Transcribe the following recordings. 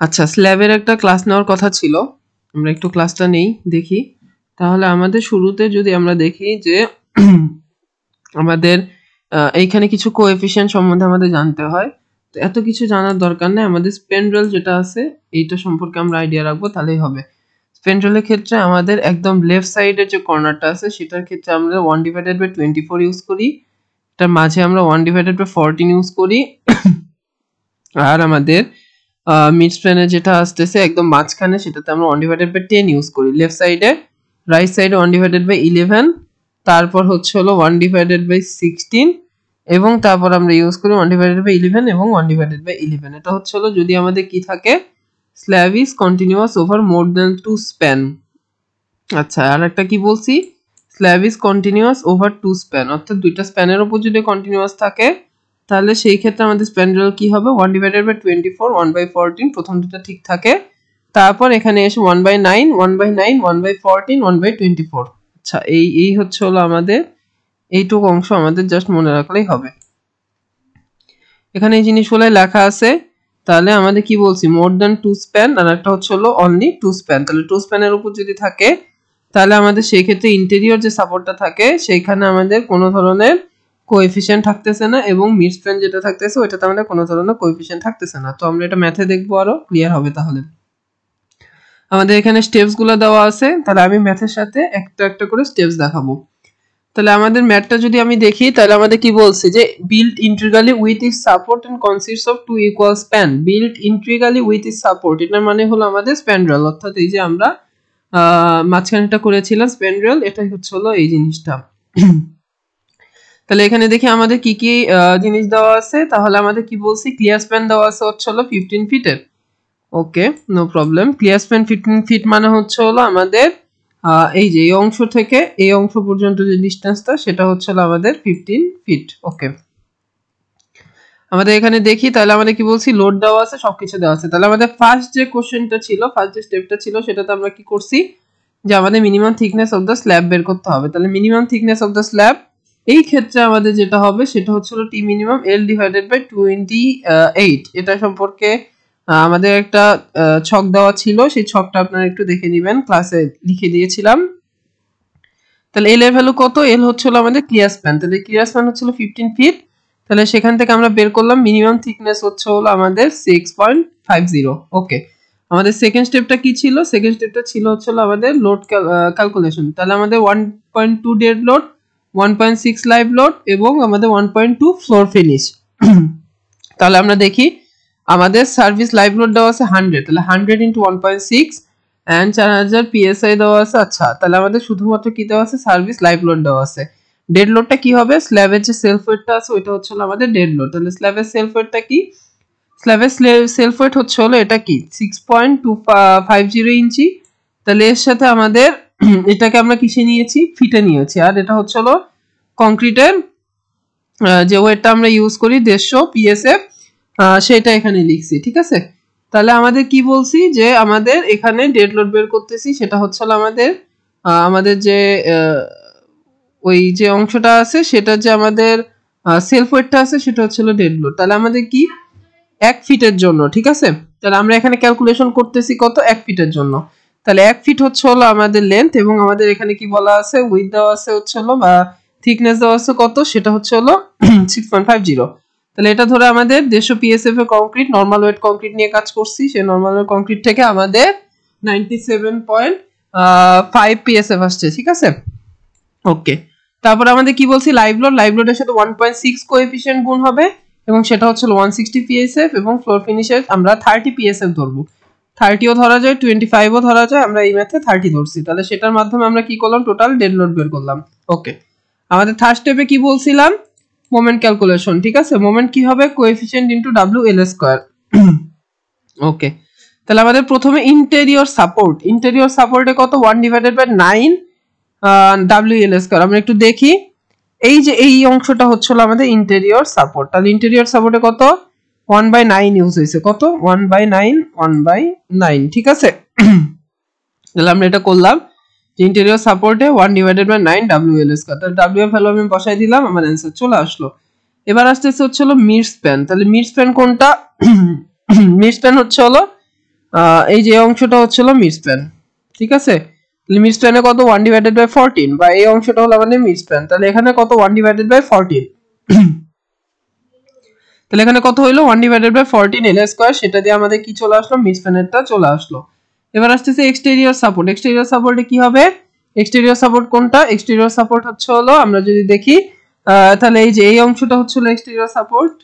আচ্ছা, স্ল্যাবের একটা ক্লাস নেওয়ার কথা ছিল, আমরা একটু ক্লাসটা নেই দেখি। তাহলে আমাদের শুরুতে যদি আমরা দেখি যে আমাদের এইখানে কিছু কোএফিসিয়েন্ট সম্বন্ধে আমাদের জানতে হয়। তো এত কিছু জানার দরকার নেই, আমাদের স্পেন্ড্রেল যেটা আছে এইটা সম্পর্কে আমরা আইডিয়া রাখবো তাহলেই হবে। স্পেন্ড্রেলের ক্ষেত্রে আমাদের একদম লেফট সাইডের যে কর্নারটা আছে সেটার ক্ষেত্রে আমরা 1/24 ইউজ করি, এটার মাঝে আমরা 1/14 ইউজ করি, আর আমাদের মিড স্প্যানে যেটা আসতেছে একদম মাঝখানে সেটাতে আমরা 1/10 ইউজ করি লেফট সাইডে, রাইট সাইডে 1/11, তারপর হচ্ছে হলো 1/16, এবং তারপর আমরা ইউজ করি 1/11 এবং 1/11। এটা হচ্ছে হলো যদি আমাদের কি থাকে, slab is continuous over more than 2 span. আচ্ছা, আর একটা কি বলছি, slab is continuous over 2 span, অর্থাৎ দুইটা স্প্যানের উপর যদি কন্টিনিউয়াস থাকে তাহলে সেই ক্ষেত্রে আমাদের স্প্যান্ড্রেল কি হবে 1/24, 1/14, প্রথম দুটো ঠিক থাকে, তারপর এখানে এসে 1/9, 1/9, 1/14, 1/24। আচ্ছা, এই হচ্ছে হলো আমাদের এইটুকু অংশ, আমাদের জাস্ট মনে রাখলেই হবে। এখানে এই জিনিসগুলো লেখা আছে, তাহলে আমাদের কি বলছি, মোর দ্যান 2 স্প্যান, আর একটা হচ্ছে হলো অনলি 2 স্প্যান। তাহলে 2 স্প্যানের উপর যদি থাকে তাহলে আমাদের সেই ক্ষেত্রে ইন্টেরিয়র যে সাপোর্টটা থাকে সেইখানে আমাদের কোনো ধরনের কোএফিসিয়েন্ট থাকতেছে না, এবং মিড স্প্যান যেটা থাকতেছে ওইটাতে আমাদের কোনো ধরনের কোএফিসিয়েন্ট থাকতেছে না। তো আমরা এটা ম্যাথে দেখবো, আরো ক্লিয়ার হবে। তাহলে আমাদের এখানে স্টেপস গুলো দেওয়া আছে, তাহলে আমি ম্যাথের সাথে একটা একটা করে স্টেপস দেখাবো। তাহলে আমাদের ম্যাথটা যদি আমি দেখি তাহলে আমাদের কি বলছে যে build integrally with its support and consists of two equal span. Build integrally with its support, এটার মানে হলো আমাদের স্প্যান্ড্রেল, অর্থাৎ এই যে আমরা মাঝখানেটা করেছিলাম স্প্যান্ড্রেল, এটাই হচ্ছে হলো এই জিনিসটা। তাহলে এখানে দেখি আমাদের কি কি জিনিস দেওয়া আছে। তাহলে আমাদের কি বলছি, ক্লিয়ার স্প্যান দেওয়া আছে হচ্ছে হলো 15 ফিটের। Okay, no problem. Clear span 15 feet মানে হচ্ছে হলো আমাদের এই যে এই অংশ থেকে এই অংশ পর্যন্ত যে ডিসটেন্সটা সেটা হচ্ছে হলো আমাদের 15 ফিট। ওকে, আমাদের এখানে দেখি তাহলে আমাদের কি বলছি, লোড দেওয়া আছে, সবকিছু দেওয়া আছে। তাহলে আমাদের ফার্স্ট যে কোশ্চেনটা ছিল, ফার্স্ট যে স্টেপটা ছিল সেটাতে আমরা কি করছি, যে আমাদের minimum thickness of the slab বের করতে হবে। তাহলে minimum thickness of the slab এই ক্ষেত্রে আমাদের যেটা হবে সেটা হচ্ছে হলো টি মিনিমাম এল ডিভাইডেড বাই 28। এটা সম্পর্কে আমাদের একটা ছক দেওয়া ছিল, সেই ছকটা আপনারা একটু দেখে নেবেন, ক্লাসে লিখে দিয়েছিলাম। তাহলে এল এর ভ্যালু কত, এল হচ্ছে হলো আমাদের ক্লিয়ার স্প্যান, তাহলে ক্লিয়ার স্প্যান হচ্ছে 15 ফিট। তাহলে সেখান থেকে আমরা বের করলাম মিনিমাম থিকনেস হচ্ছে হলো আমাদের 6.50। ওকে, আমাদের সেকেন্ড স্টেপটা কি ছিল, সেকেন্ড স্টেপটা ছিল হচ্ছে হলো আমাদের লোড ক্যালকুলেশন। তাহলে আমাদের 1.2 ডেড লোড, 1.6 লাইভ লোড এবং আমাদের 1.2 ফ্লোর ফিনিশ। তাহলে আমরা দেখি আমাদের সার্ভিস লাইভ লোড দেওয়া আছে 100, তাহলে 100 ইন্টু 1.6 এন্ড 4000 পিএসআই দেওয়া আছে। আচ্ছা, তাহলে আমাদের শুধুমাত্র কি দেওয়া আছে, সার্ভিস লাইভ লোড দেওয়া আছে। ডেড লোডটা কি হবে, স্ল্যাবের যে সেলফ ওয়েটটা আছে ওইটা হচ্ছে আমাদের ডেড লোড। তাহলে স্ল্যাবের সেলফ ওয়েটটা কি, স্ল্যাবের সেলফ ওয়েট হচ্ছে হলো এটা কি 6.250 ইঞ্চি। তাহলে এর সাথে আমাদের এটাকে আমরা কিসে নিয়েছি, ফিটে নিয়েছি, আর এটা হচ্ছে হলো কংক্রিটের যে ওয়েটটা আমরা ইউজ করি 150 পিএসএফ, সেটা এখানে লিখছি। ঠিক আছে, তাহলে আমাদের কি বলছি, যে আমাদের এখানে ডেড লোড বের করতেছি, সেটা হচ্ছে আমাদের আমাদের যে ওই যে অংশটা আছে সেটা যে আমাদের সেলফ ওয়েটটা আছে সেটা হচ্ছে ডেড লোড। তাহলে আমাদের কি 1 ফিটের জন্য, ঠিক আছে, তাহলে আমরা এখানে ক্যালকুলেশন করতেছি কত, 1 ফিটের জন্য। তাহলে 1 ফিট হচ্ছে হলো আমাদের লেন্থ, এবং আমাদের এখানে কি বলা আছে, উইথ দেওয়া আছে হচ্ছে হলো বা থিকনেস দেওয়া আছে কত, সেটা হচ্ছে হলো 6.50। তাহলে এটা ধরে আমাদের 150 পিএসএফ এর কংক্রিট, নরমাল ওয়েট কংক্রিট নিয়ে কাজ করছি, সেই নরমাল ওয়েট কংক্রিট থেকে আমাদের 97.5 পিএসএফ আসছে। ঠিক আছে, ওকে। তারপর আমাদের কি বলছি, লাইভ লোড, লাইভ লোডের সাথে 1.6 কোএফিসিয়েন্ট গুণ হবে, এবং সেটা হচ্ছে 160 পিএসএফ, এবং ফ্লোর ফিনিশের আমরা 30 পিএসএফ ধরবো। 30ও ধরা যায়, 25ও ধরা যায়, আমরা এই ম্যাথে 30 ধরছি। তাহলে সেটার মাধ্যমে আমরা কি করলাম, টোটাল ডেড লোড বের করলাম। ওকে, আমাদের থার্ড স্টেপে কি বলছিলাম, মোমেন্ট ক্যালকুলেশন। ঠিক আছে, মোমেন্ট কি হবে, কোএফিসিয়েন্ট ইনটু WL স্কয়ার। ওকে, তাহলে আমাদের প্রথমে ইন্টেরিয়র সাপোর্ট, ইন্টেরিয়র সাপোর্টে কত, 1/9 WL স্কয়ার। আমরা একটু দেখি, এই যে এই অংশটা হচ্ছিল আমাদের ইন্টেরিয়র সাপোর্ট, তাহলে ইন্টেরিয়র সাপোর্টে কত, 1/9 ইউজ হয়েছে, কত 1/9। ঠিক আছে, তাহলে আমরা এটা করলাম, ইন্টেরিয়র সাপোর্টে 1/9 WL স্কয়ার। তাহলে W এর ভ্যালু আমি বসাই দিলাম, আমার অ্যানসার চলে আসলো। এবার আসতেছে হচ্ছে হলো মিড স্প্যান। তাহলে মিড স্প্যান কোনটা, মিড স্প্যান হচ্ছে হলো এই যে অংশটা হচ্ছিল মিড স্প্যান, ঠিক আছে। মিড স্প্যানে কত 1/14, বা এই অংশটা হলো আমাদের মিড স্প্যান, তাহলে এখানে কত 1/14। তাহলে এখানে কত হইলো 1/14 এল স্কয়ার, সেটা দিয়ে আমাদের কি চলে আসলো, মিড স্প্যানেরটা চলে আসলো। এবার আসতেছে এক্সটেরিয়র সাপোর্ট। এক্সটেরিয়র সাপোর্টে কি হবে, এক্সটেরিয়র সাপোর্ট কোনটা, এক্সটেরিয়র সাপোর্ট হচ্ছে হলো আমরা যদি দেখি তাহলে এই যে এই অংশটা হচ্ছে হলো এক্সটেরিয়র সাপোর্ট,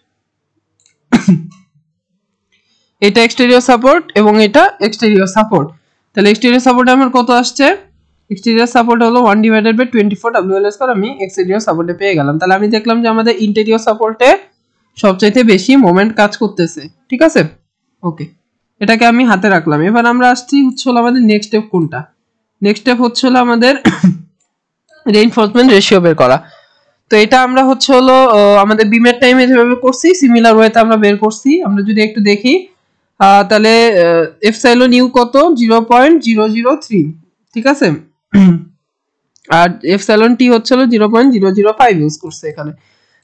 এটা এক্সটেরিয়র সাপোর্ট এবং এটা এক্সটেরিয়র সাপোর্ট। তাহলে এক্সটেরিয়র সাপোর্টে আমার কত আসছে, এক্সটেরিয়র সাপোর্ট হলো 1/24 WL স্কয়ার, আমি এক্সটেরিয়র সাপোর্টে পেয়ে গেলাম। তাহলে আমি দেখলাম যে আমাদের ইন্টেরিয়র সাপোর্টে সবচাইতে বেশি মোমেন্ট কাজ করতেছে, ঠিক আছে। ওকে, এটাকে আমি হাতে রাখলাম। এবার আমরা আসছি হচ্ছে হলো আমাদের নেক্সট স্টেপ কোনটা, নেক্সট স্টেপ হচ্ছে হলো আমাদের রিইনফোর্সমেন্ট রেশিও বের করা। তো এটা আমরা হচ্ছে হলো আমাদের বিমের টাইমে যেভাবে করছি সিমিলার ওয়েতে আমরা বের করছি। আমরা যদি একটু দেখি তাহলে এপসাইলন ইউ কত 0.003, ঠিক আছে, আর এপসাইলন টি হচ্ছে হলো 0.005 ইউজ করছে এখানে।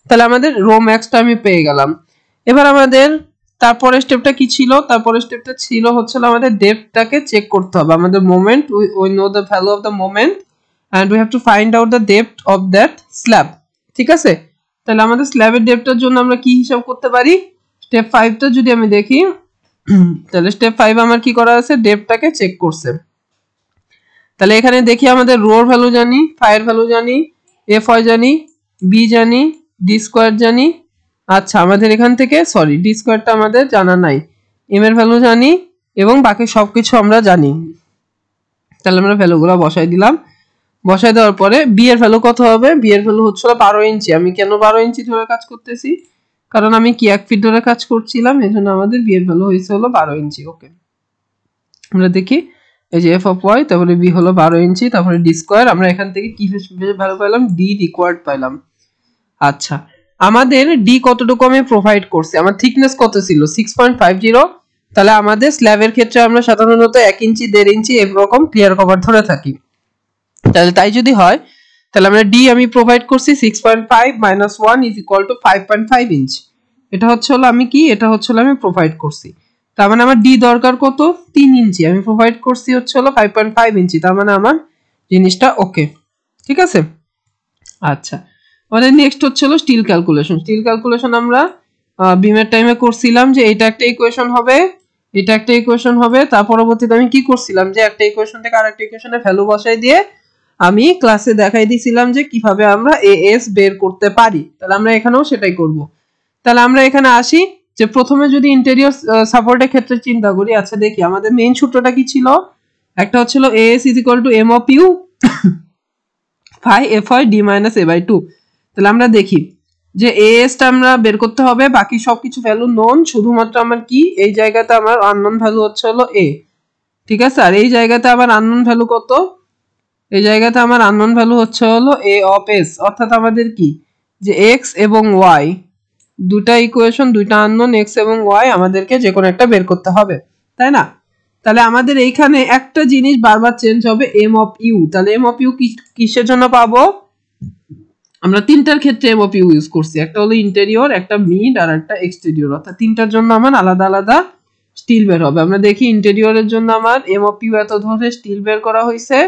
তাহলে আমাদের রো ম্যাক্সটা আমি পেয়ে গেলাম। এবার আমাদের তারপরের স্টেপটা কি ছিল, তারপরের স্টেপটা ছিল হচ্ছে আমাদের ডেপথটাকে চেক করতে হবে। আমাদের moment, we know the value of the moment and we have to find out the depth of that slab, ঠিক আছে। তাহলে আমাদের স্ল্যাবের ডেপথটার জন্য আমরা কি হিসাব করতে পারি, স্টেপ 5টা যদি আমি দেখি তাহলে স্টেপ 5 আমার কি করা আছে, ডেপথটাকে চেক করছে। তাহলে এখানে দেখি আমাদের রো এর ভ্যালু জানি, ফাই এর ভ্যালু জানি, এফ হয় জানি, বি জানি, ডি স্কয়ার জানি। আচ্ছা, আমাদের এখান থেকে সরি ডি স্কয়ারটা আমাদের জানা নাই, এম এর ভ্যালু জানি এবং বাকি সবকিছু আমরা জানি। তাহলে আমরা ভ্যালুগুলো বসাই দিলাম। বসাই দেওয়ার পরে বি এর ভ্যালু কত হবে, বি এর ভ্যালু হচ্ছে 12 ইঞ্চি। আমি কেন 12 ইঞ্চি ধরে কাজ করতেছি, কারণ আমি কি 1 ফিট ধরে কাজ করছিলাম, এজন্য আমাদের বি এর ভ্যালু হইছে হলো 12 ইঞ্চি। ওকে, আমরা দেখি এই যে এফ অফ ওয়াই, তারপরে বি হলো 12 ইঞ্চি, তারপরে ডি স্কয়ার, আমরা এখান থেকে কি ভ্যালু পেলাম, ডি রিকোয়ার্ড পেলাম। আচ্ছা, আমাদের ডি কতটুকু আমি প্রোভাইড করছি, আমার থিকনেস কত ছিল 6.50। তাহলে আমাদের স্ল্যাবের ক্ষেত্রে আমরা সাধারণত 1 ইঞ্চি 1.5 ইঞ্চি এরকম ক্লিয়ার কভার ধরে থাকি। তাহলে তাই যদি হয় তাহলে আমরা ডি আমি প্রোভাইড করছি 6.5 - 1 = 5.5 ইঞ্চ। এটা হচ্ছে হলো আমি কি, এটা হচ্ছে হলো আমি প্রোভাইড করছি। তার মানে আমার ডি দরকার কত 3 ইঞ্চি, আমি প্রোভাইড করছি হচ্ছে হলো 5.5 ইঞ্চি। তার মানে আমার জিনিসটা ওকে, ঠিক আছে। আচ্ছা, আমাদের নেক্সট হচ্ছে হলো স্টিল ক্যালকুলেশন। স্টিল ক্যালকুলেশন আমরা বিমের টাইমে করছিলাম যে এটা একটা ইকুয়েশন হবে, এটা একটা ইকুয়েশন হবে। তার পরবর্তীতে আমি কি করছিলাম যে একটা ইকুয়েশন থেকে আরেকটা ইকুয়েশনে ভ্যালু বসাই দিয়ে আমি ক্লাসে দেখাই দিয়েছিলাম যে কিভাবে আমরা এএস বের করতে পারি। তাহলে আমরা এখানেও সেটাই করব। তাহলে আমরা এখানে আসি যে প্রথমে যদি ইন্টেরিয়র সাপোর্টের ক্ষেত্রে চিন্তা করি। আচ্ছা দেখি আমাদের মেইন সূত্রটা কি ছিল, একটা হচ্ছিল as = m of u phi fy d - a/2। তাহলে আমরা দেখি যে এএস টা আমরা বের করতে হবে, বাকি সবকিছু ভ্যালু নোন, শুধুমাত্র আমার কি এই জায়গাতে আমার আননোন ভ্যালু হচ্ছে হলো এ, ঠিক আছে। আর এই জায়গাতে আমার আননোন ভ্যালু কত, এই জায়গাতে আমার আননোন ভ্যালু হচ্ছে হলো a of s, অর্থাৎ আমাদের কি যে x এবং y দুটা ইকুয়েশন, দুইটা আননোন x এবং y আমাদেরকে যে কোনো একটা বের করতে হবে, তাই না। তাহলে আমাদের এইখানে একটা জিনিস বারবার চেঞ্জ হবে, m of u। তাহলে m of u কিসের জন্য পাবো, আমরা তিনটার ক্ষেত্রে m of u ইউজ করছি, একটা হলো ইন্টেরিয়র, একটা মিড আর একটা এক্সটেরিয়র, অর্থাৎ তিনটার জন্য আমার আলাদা আলাদা স্টিল বের হবে। আমরা দেখি ইন্টেরিয়রের জন্য আমার m of u এত ধরে স্টিল বের করা হয়েছে,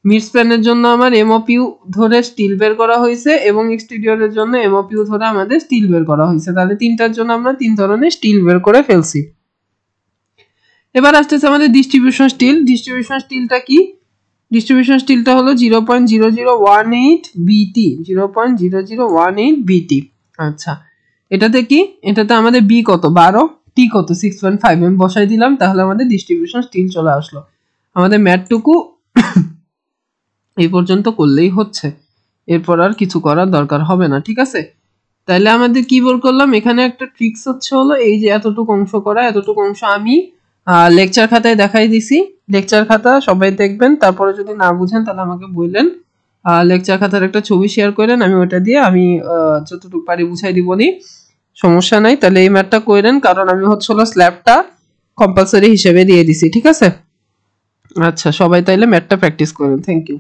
মিড স্প্যানের জন্য আমার m of u ধরে স্টিল বের করা হয়েছে এবং এক্সটেরিয়রের জন্য m of u ধরে আমাদের স্টিল বের করা হয়েছে। তাহলে তিনটার জন্য আমরা তিন ধরনের স্টিল বের করে ফেলছি। এবার আসতেছে আমাদের ডিস্ট্রিবিউশন স্টিল। ডিস্ট্রিবিউশন স্টিলটা কি, ডিস্ট্রিবিউশন স্টিলটা হলো 0.0018 বিটি, 0.0018 বিটি। আচ্ছা, এটাতে কি, এটাতে আমাদের বি কত 12, টি কত 6.5, আমি বসাই দিলাম। তাহলে আমাদের ডিস্ট্রিবিউশন স্টিল চলে আসলো। আমাদের ম্যাথটুকু এই পর্যন্ত করলেই হচ্ছে, এরপর আর কিছু করার দরকার হবে না, ঠিক আছে। তাহলে আমাদের কি বের করলাম, এখানে একটা ট্রিক্স হচ্ছে হলো এই যে এতটুকু অংশ করা, এতটুকু অংশ আমি লেকচার খাতায় দেখাই দিছি। লেকচার খাতা সবাই দেখবেন, তারপরে যদি না বুঝেন তাহলে আমাকে বললেন, লেকচার খাতার একটা ছবি শেয়ার করেন, আমি ওটা দিয়ে আমি যতটুকু পারি বুঝাই দিবনি, সমস্যা নাই। তাহলে এই ম্যাথটা করেন, কারণ আমি হচ্ছে হলো স্ল্যাবটা কম্পালসরি হিসেবে দিয়ে দিছি, ঠিক আছে। আচ্ছা, সবাই তাইলে ম্যাথটা প্র্যাকটিস করেন। Thank you.